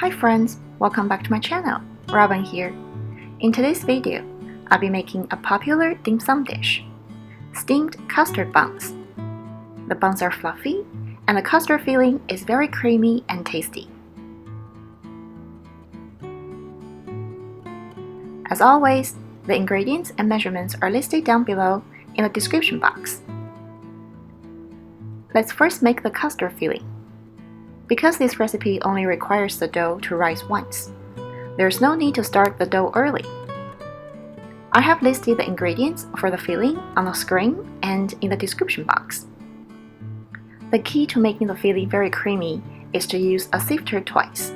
Hi friends, welcome back to my channel. Robin here. In today's video, I'll be making a popular dim sum dish, steamed custard buns. The buns are fluffy and the custard filling is very creamy and tasty. As always, the ingredients and measurements are listed down below in the description box. Let's first make the custard filling. Because this recipe only requires the dough to rise once, there's no need to start the dough early. I have listed the ingredients for the filling on the screen and in the description box. The key to making the filling very creamy is to use a sifter twice.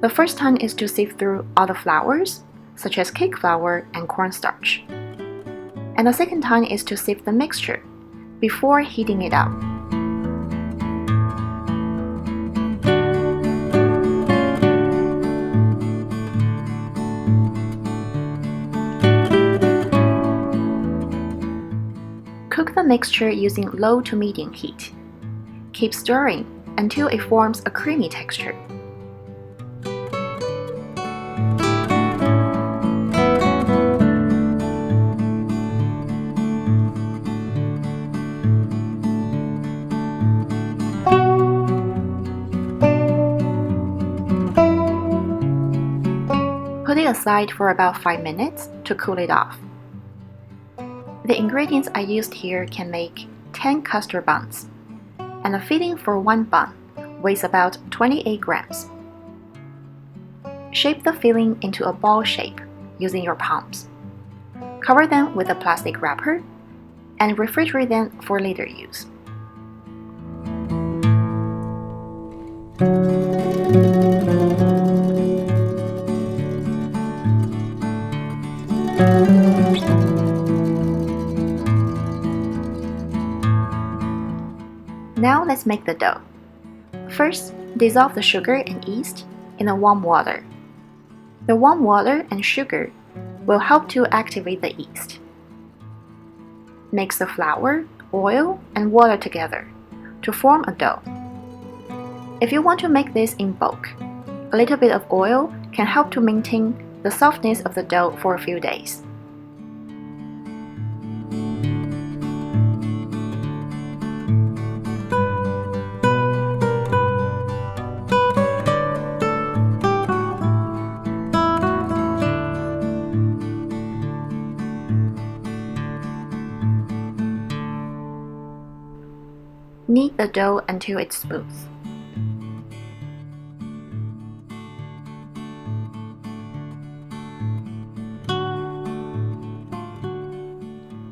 The first time is to sift through all the flours, such as cake flour and cornstarch. And the second time is to sift the mixture before heating it up. Cook the mixture using low to medium heat. Keep stirring until it forms a creamy texture. Put it aside for about 5 minutes to cool it off. The ingredients I used here can make 10 custard buns, and the filling for one bun weighs about 28 grams. Shape the filling into a ball shape using your palms. Cover them with a plastic wrapper and refrigerate them for later use. Now let's make the dough. First, dissolve the sugar and yeast in the warm water. The warm water and sugar will help to activate the yeast. Mix the flour, oil, and water together to form a dough. If you want to make this in bulk, a little bit of oil can help to maintain the softness of the dough for a few days. Knead the dough until it's smooth.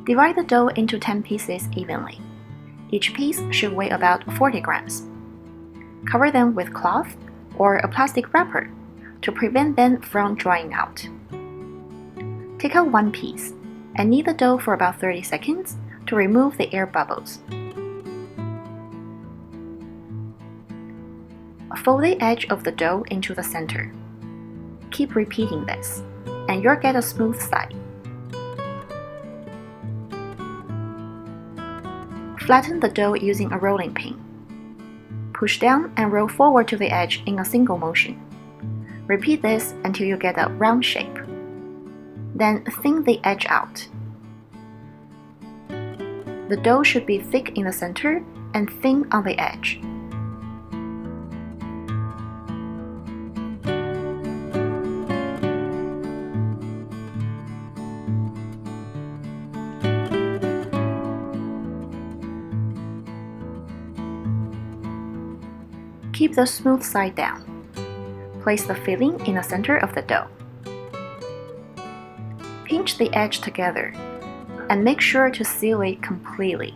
Divide the dough into 10 pieces evenly. Each piece should weigh about 40 grams. Cover them with cloth or a plastic wrapper to prevent them from drying out. Take out one piece and knead the dough for about 30 seconds to remove the air bubbles. Fold the edge of the dough into the center. Keep repeating this, and you'll get a smooth side. Flatten the dough using a rolling pin. Push down and roll forward to the edge in a single motion. Repeat this until you get a round shape. Then thin the edge out. The dough should be thick in the center and thin on the edge. Keep the smooth side down. Place the filling in the center of the dough. Pinch the edge together and make sure to seal it completely.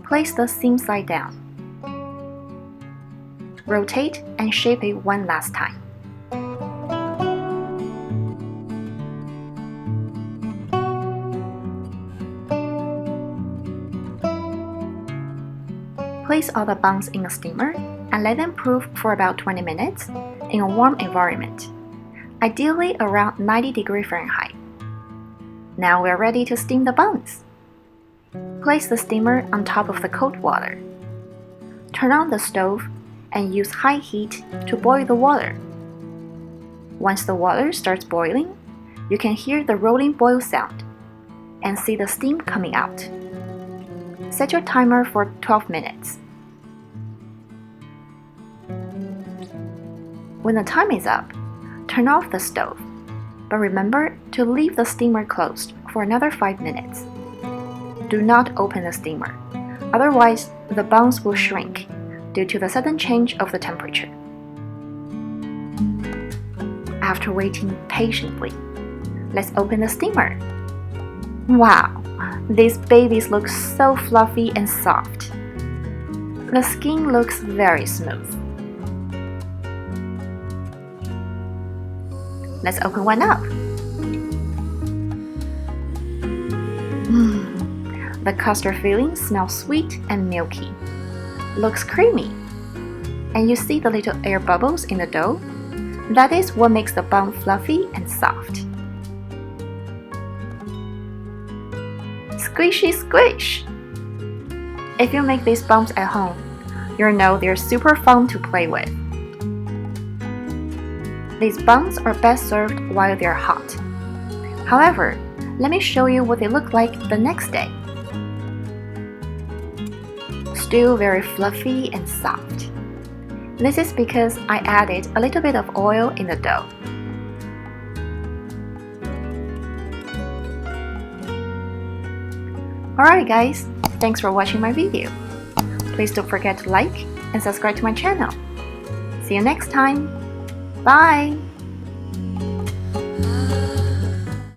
Place the seam side down. Rotate and shape it one last time. Place all the buns in a steamer and let them proof for about 20 minutes in a warm environment, ideally around 90 degrees Fahrenheit. Now we're ready to steam the buns. Place the steamer on top of the cold water. Turn on the stove and use high heat to boil the water. Once the water starts boiling, you can hear the rolling boil sound and see the steam coming out. Set your timer for 12 minutes. When the time is up, turn off the stove, but remember to leave the steamer closed for another 5 minutes. Do not open the steamer, otherwise the buns will shrink due to the sudden change of the temperature. After waiting patiently, let's open the steamer. Wow, these babies look so fluffy and soft. The skin looks very smooth. Let's open one up. The custard filling smells sweet and milky. Looks creamy. And you see the little air bubbles in the dough? That is what makes the bun fluffy and soft. Squishy squish! If you make these buns at home, you'll know they're super fun to play with. These buns are best served while they're hot. However, let me show you what they look like the next day. Still very fluffy and soft. This is because I added a little bit of oil in the dough. Alright guys, thanks for watching my video. Please don't forget to like and subscribe to my channel. See you next time. Bye!